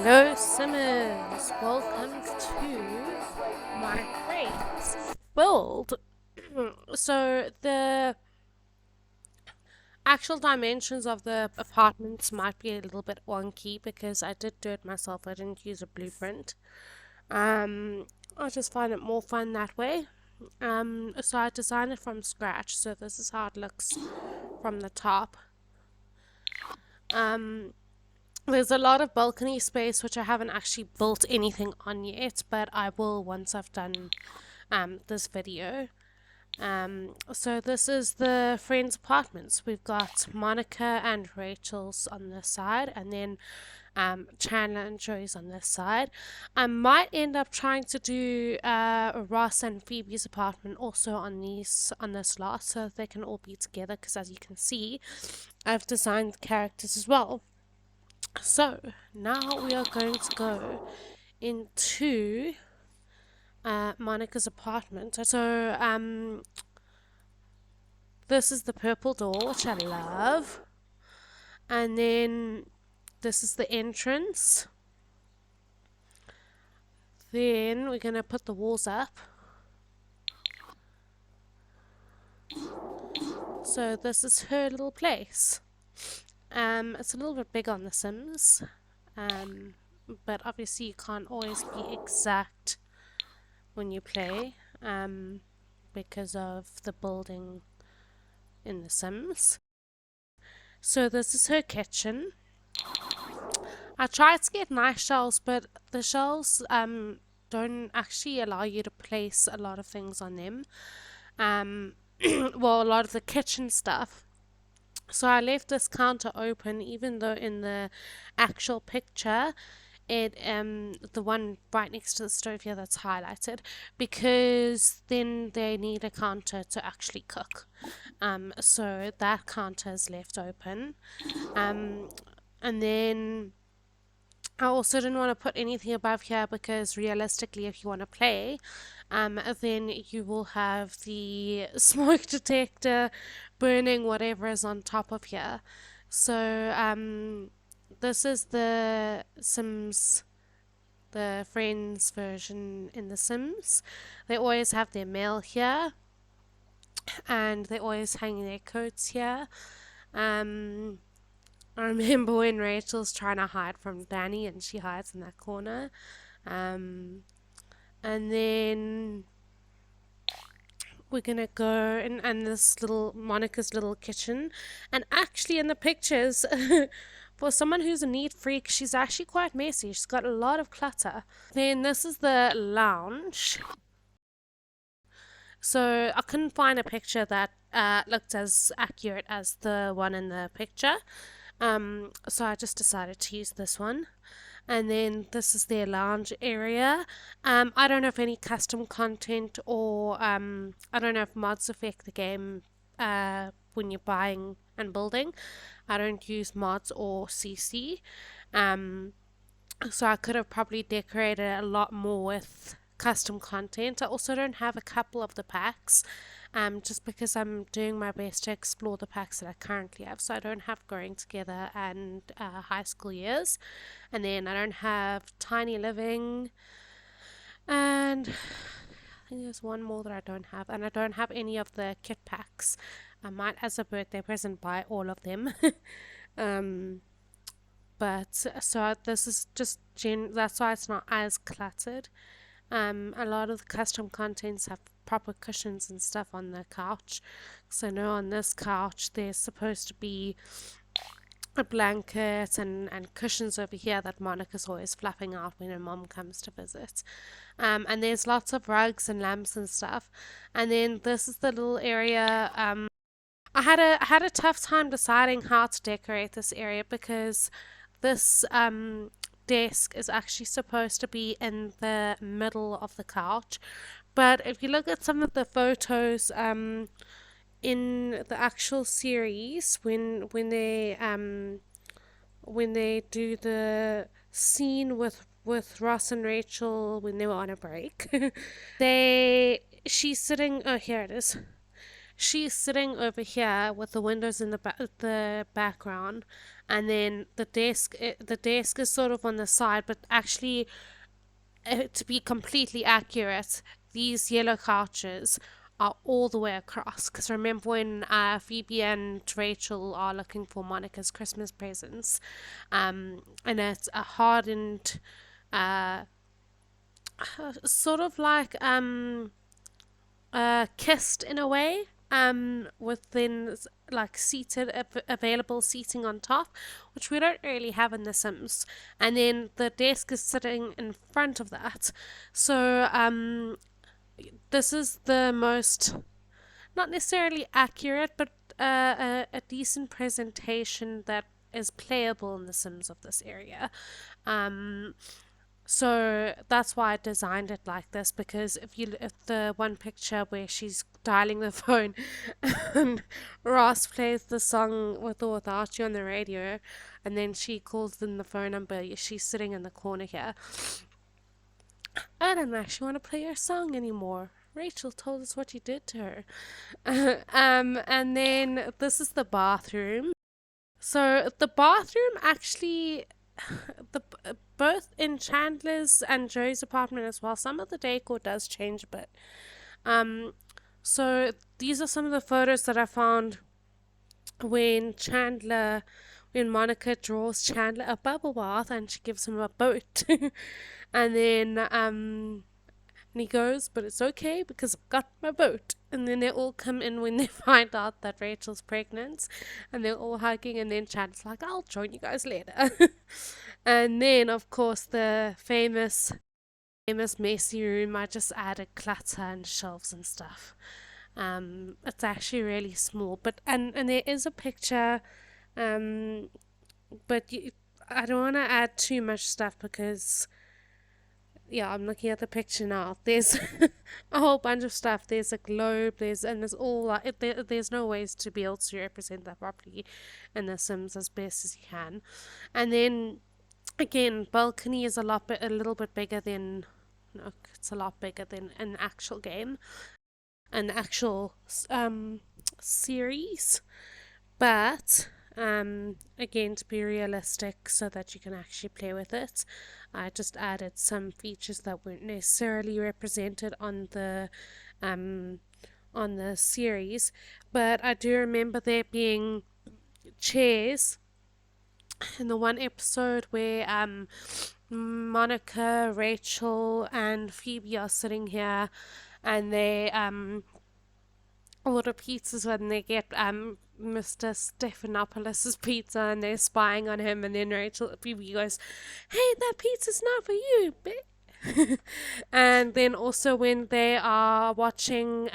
Hello Simmers, welcome to my friend's build. So the actual dimensions of the apartments might be a little bit wonky because I did do it myself. I didn't use a blueprint. I just find it more fun that way. So I designed it from scratch. So this is how it looks from the top. There's a lot of balcony space which I haven't actually built anything on yet, but I will once I've done this video. So this is the friends' apartments. We've got Monica and Rachel's on this side, and then Chandler and Joey's on this side. I might end up trying to do Ross and Phoebe's apartment also on this lot, so they can all be together. Because as you can see, I've designed the characters as well. So now we are going to go into Monica's apartment. So this is the purple door, which I love, and then this is the entrance. Then we're gonna put the walls up. So this is her little place. It's a little bit big on The Sims, but obviously you can't always be exact when you play, because of the building in The Sims. So this is her kitchen. I tried to get nice shelves, but the shelves don't actually allow you to place a lot of things on them. Well, a lot of the kitchen stuff. So I left this counter open, even though in the actual picture it the one right next to the stove here that's highlighted, because then they need a counter to actually cook. So that counter is left open. And then I also didn't want to put anything above here because realistically, if you want to play, then you will have the smoke detector burning whatever is on top of here. So this is the Sims, the Friends version in The Sims. They always have their mail here, and they always hang their coats here. I remember when Rachel's trying to hide from Danny and she hides in that corner. And then we're gonna go and this little Monica's little kitchen. And actually in the pictures, for someone who's a neat freak, she's actually quite messy. She's got a lot of clutter. Then this is the lounge. So I couldn't find a picture that looked as accurate as the one in the picture. So I just decided to use this one. And then this is their lounge area. I don't know if any custom content or I don't know if mods affect the game when you're buying and building. I don't use mods or CC. So I could have probably decorated a lot more with custom content. I also don't have a couple of the packs, just because I'm doing my best to explore the packs that I currently have. So I don't have Growing Together and High School Years, and then I don't have Tiny Living, and I think there's one more that I don't have, and I don't have any of the kit packs. I might, as a birthday present, buy all of them. But so this is just that's why it's not as cluttered. A lot of the custom contents have proper cushions and stuff on the couch. So I know on this couch there's supposed to be a blanket and cushions over here that Monica's always flapping out when her mom comes to visit. And there's lots of rugs and lamps and stuff. And then this is the little area. I had a tough time deciding how to decorate this area because this desk is actually supposed to be in the middle of the couch, but if you look at some of the photos in the actual series, when they do the scene with Ross and Rachel when they were on a break, she's sitting, oh here it is, she's sitting over here with the windows in the background, and then the desk is sort of on the side, but actually, to be completely accurate, these yellow couches are all the way across. Because remember when Phoebe and Rachel are looking for Monica's Christmas presents, and it's a hardened, uh, sort of like kissed in a way, with then like seated available seating on top, which we don't really have in The Sims. And then the desk is sitting in front of that. So this is the most, not necessarily accurate, but a decent presentation that is playable in The Sims of this area. Um, so that's why I designed it like this, because if the one picture where she's dialing the phone and Ross plays the song with or without you on the radio, and then she calls in the phone number, she's sitting in the corner here. I don't actually want to play your song anymore. Rachel told us what you did to her. And then this is the bathroom. So the bathroom actually, the both in Chandler's and Joey's apartment as well, some of the decor does change a bit. Um, so these are some of the photos that I found when Monica draws Chandler a bubble bath and she gives him a boat. And then and he goes, but it's okay because I've got my boat. And then they all come in when they find out that Rachel's pregnant, and they're all hugging, and then Chad's like, I'll join you guys later. And then, of course, the famous messy room. I just added clutter and shelves and stuff. It's actually really small, but and there is a picture, um, but I don't want to add too much stuff because yeah, I'm looking at the picture now. There's a whole bunch of stuff. There's a globe. There's all like there's no ways to be able to represent that properly in The Sims as best as you can. And then again, balcony is a little bit bigger than, no, it's a lot bigger than an actual game, an actual series. But again, to be realistic so that you can actually play with it, I just added some features that weren't necessarily represented um on the series. But I do remember there being chairs in the one episode where Monica, Rachel, and Phoebe are sitting here, and they order pizzas when they get Mr. Stephanopoulos' pizza, and they're spying on him, and then Phoebe goes, "Hey, that pizza's not for you, bitch." And then also when they are watching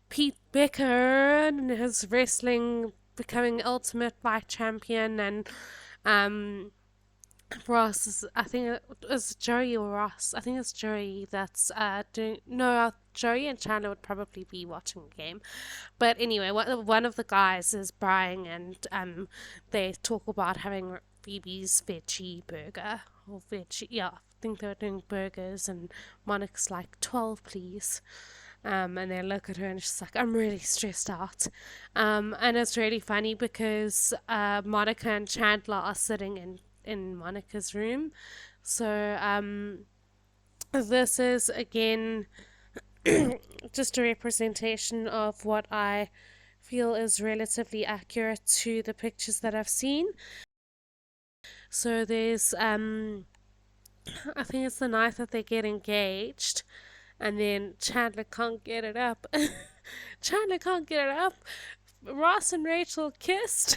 Pete Becker and his wrestling becoming Ultimate Fight Champion, and um Ross is, I think it was Joey or Ross. I think it's Joey that's doing. No, Joey and Chandler would probably be watching the game. But anyway, one of the guys is Brian, and they talk about having Phoebe's veggie burger or veggie. Yeah, I think they were doing burgers, and Monica's like 12, please. And they look at her and she's like, I'm really stressed out. And it's really funny because Monica and Chandler are sitting in Monica's room. So this is again just a representation of what I feel is relatively accurate to the pictures that I've seen. So there's I think it's the night that they get engaged, and then Chandler can't get it up. Chandler can't get it up. Ross and Rachel kissed.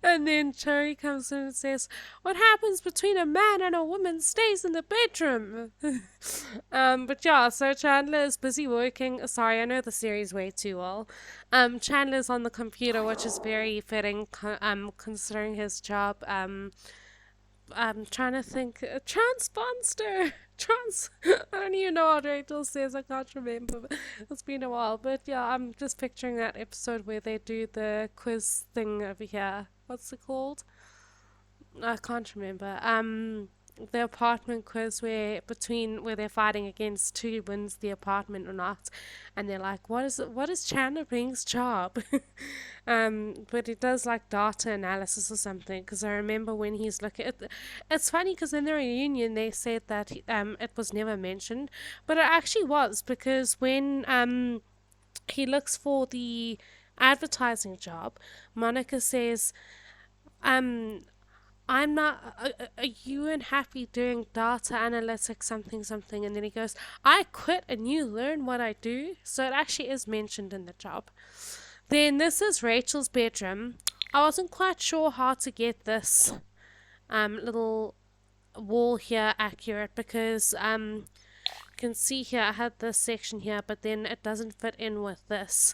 And then Cherry comes in and says, what happens between a man and a woman stays in the bedroom. But yeah, so Chandler is busy working. Sorry, I know the series way too well. Chandler's on the computer, which is very fitting, considering his job. I'm trying to think. Transponster! I don't even know what Rachel says. I can't remember. It's been a while. But yeah, I'm just picturing that episode where they do the quiz thing over here. What's it called? I can't remember. the apartment quiz where they're fighting against who wins the apartment or not, and they're like, what is Chandler Bing's job? But it does like data analysis or something, because I remember when he's looking at it's funny because in the reunion they said that it was never mentioned, but it actually was, because when he looks for the advertising job, Monica says, um I'm not, are you unhappy doing data analytics, something, something? And then he goes, I quit and you learn what I do. So it actually is mentioned in the job. Then this is Rachel's bedroom. I wasn't quite sure how to get this little wall here accurate, because you can see here I had this section here, but then it doesn't fit in with this.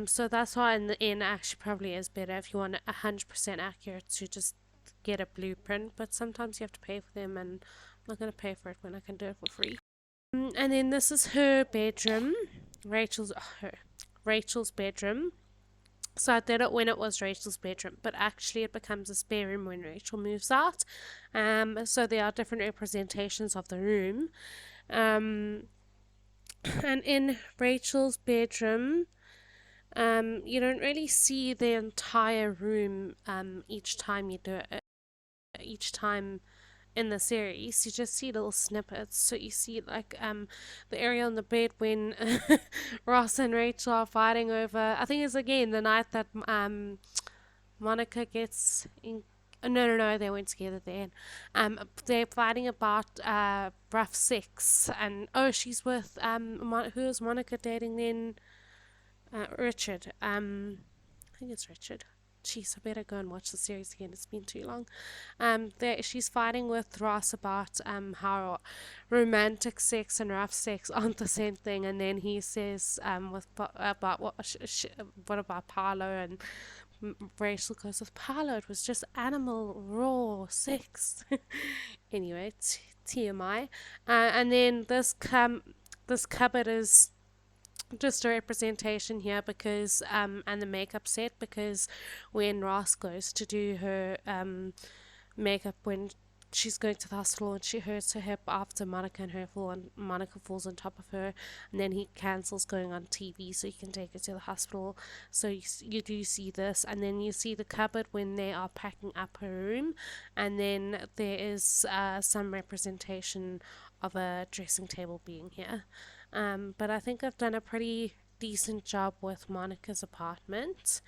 So that's why in the end actually probably is better if you want it 100% accurate to just get a blueprint, but sometimes you have to pay for them, and I'm not going to pay for it when I can do it for free. And then this is her bedroom, Rachel's bedroom. So I did it when it was Rachel's bedroom, but actually it becomes a spare room when Rachel moves out. So there are different representations of the room. And in Rachel's bedroom, you don't really see the entire room each time you do it. Each time in the series, you just see little snippets. So you see like the area on the bed when Ross and Rachel are fighting over, I think it's again the night that Monica gets in. No, they weren't together then. They're fighting about rough sex, and she's with who is Monica dating then? Richard. I think it's Richard. Jeez, I better go and watch the series again. It's been too long. She's fighting with Ross about how romantic sex and rough sex aren't the same thing, and then he says about what about Paolo, and Rachel goes, with Paolo it was just animal raw sex. Anyway, TMI. And then this cupboard is just a representation here, because and the makeup set, because when Ross goes to do her makeup when she's going to the hospital and she hurts her hip after Monica and her fall, and Monica falls on top of her, and then he cancels going on TV so he can take her to the hospital. So you do see this, and then you see the cupboard when they are packing up her room, and then there is some representation of a dressing table being here. But I think I've done a pretty decent job with Monica's apartment.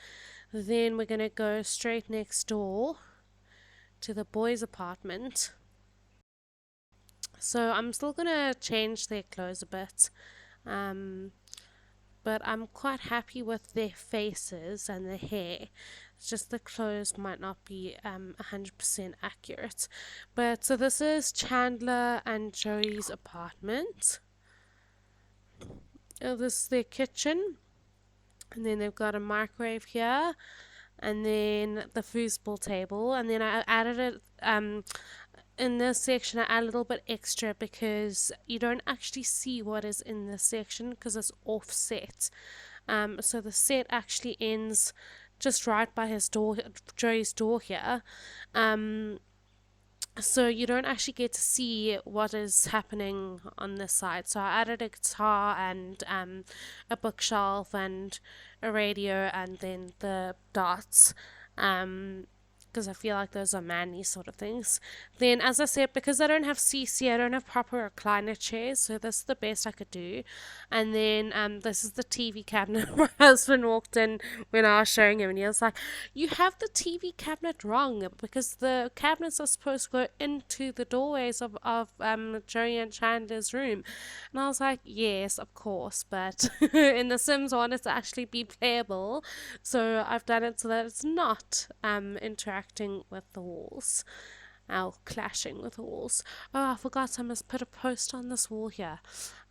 Then we're going to go straight next door to the boys' apartment. So I'm still going to change their clothes a bit. But I'm quite happy with their faces and their hair. It's just the clothes might not be 100% accurate. But so this is Chandler and Joey's apartment. This is their kitchen, and then they've got a microwave here, and then the foosball table, and then I added it in this section. I add a little bit extra because you don't actually see what is in this section because it's offset. So the set actually ends just right by his door, Joey's door here. So you don't actually get to see what is happening on this side. So I added a guitar and a bookshelf and a radio, and then the darts, because I feel like those are manly sort of things. Then, as I said, because I don't have CC, I don't have proper recliner chairs, so this is the best I could do. And then this is the TV cabinet. My husband walked in when I was showing him, and he was like, you have the TV cabinet wrong, because the cabinets are supposed to go into the doorways of Joey and Chandler's room. And I was like, yes, of course, but in The Sims I want it to actually be playable, so I've done it so that it's not interacting with the walls, clashing with the walls. Oh, I forgot, I must put a post on this wall here.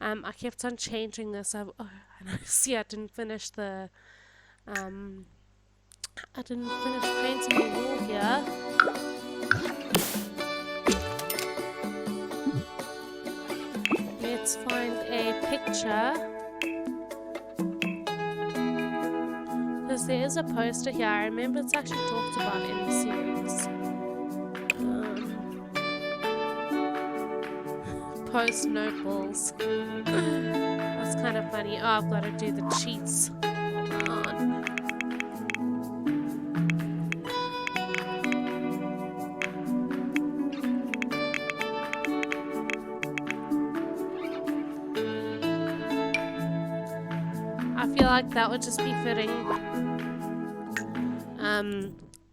I kept on changing this. And I see I didn't finish the I didn't finish painting the wall here. Let's find a picture, because there is a poster here. I remember it's actually talked about in the series. post notables. That's kind of funny. Oh, I've got to do the cheats. Hold on. I feel like that would just be fitting.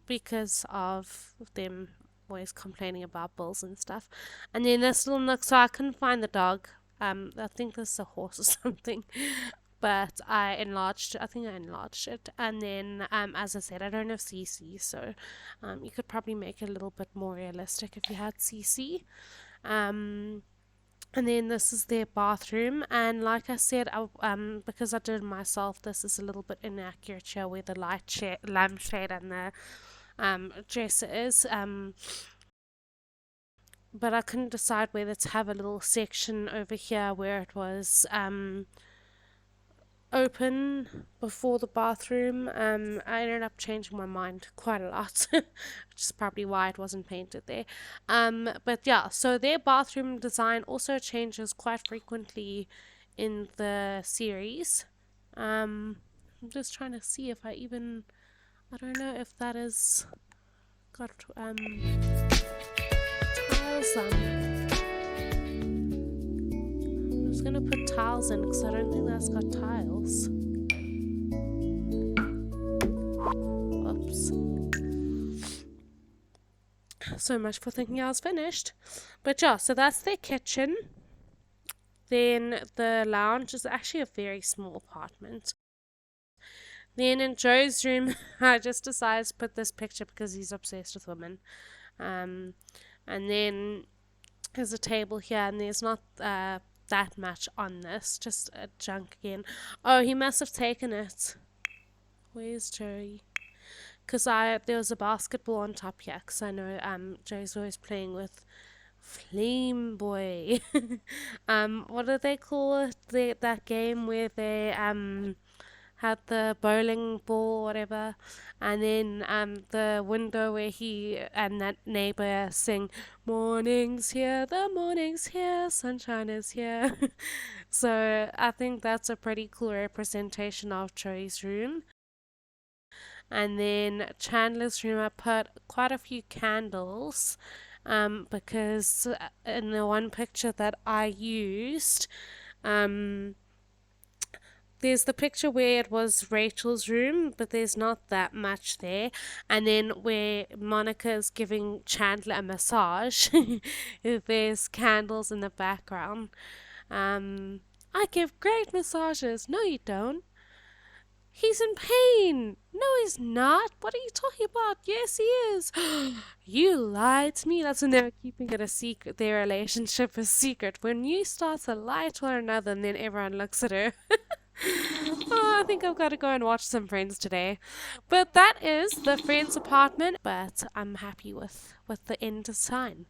Because of them always complaining about bills and stuff. And then this little nook, so I couldn't find the dog. I think this is a horse or something. But I think I enlarged it. And then, as I said, I don't have CC, so you could probably make it a little bit more realistic if you had CC. And then this is their bathroom, and like I said, because I did it myself, this is a little bit inaccurate here where the lampshade and the dresser is. But I couldn't decide whether to have a little section over here where it was open before the bathroom. I ended up changing my mind quite a lot, which is probably why it wasn't painted there. But yeah, so their bathroom design also changes quite frequently in the series. I'm just trying to see if I don't know if that is got tiles on. I'm just gonna put tiles in because I don't think that's got tiles. Oops. So much for thinking I was finished. But yeah, so that's their kitchen. Then the lounge is actually a very small apartment. Then in Joe's room, I just decided to put this picture because he's obsessed with women. And then there's a table here, and there's not that much on this, just a junk again. Oh, he must have taken it. Where's Joey? Because there was a basketball on top here, because I know Joey's always playing with Flame Boy. What do they call it? That game where they had the bowling ball or whatever, and then the window where he and that neighbor sing morning's here, the morning's here, sunshine is here. So I think that's a pretty cool representation of Joey's room. And then Chandler's room, I put quite a few candles because in the one picture that I used, there's the picture where it was Rachel's room, but there's not that much there. And then where Monica is giving Chandler a massage, there's candles in the background. I give great massages. No, you don't. He's in pain. No, he's not. What are you talking about? Yes, he is. You lied to me. That's when they were keeping it a secret. Their relationship a secret. When you start to lie to one another and then everyone looks at her. Oh, I think I've got to go and watch some Friends today. But that is the Friends apartment. But I'm happy with the end design.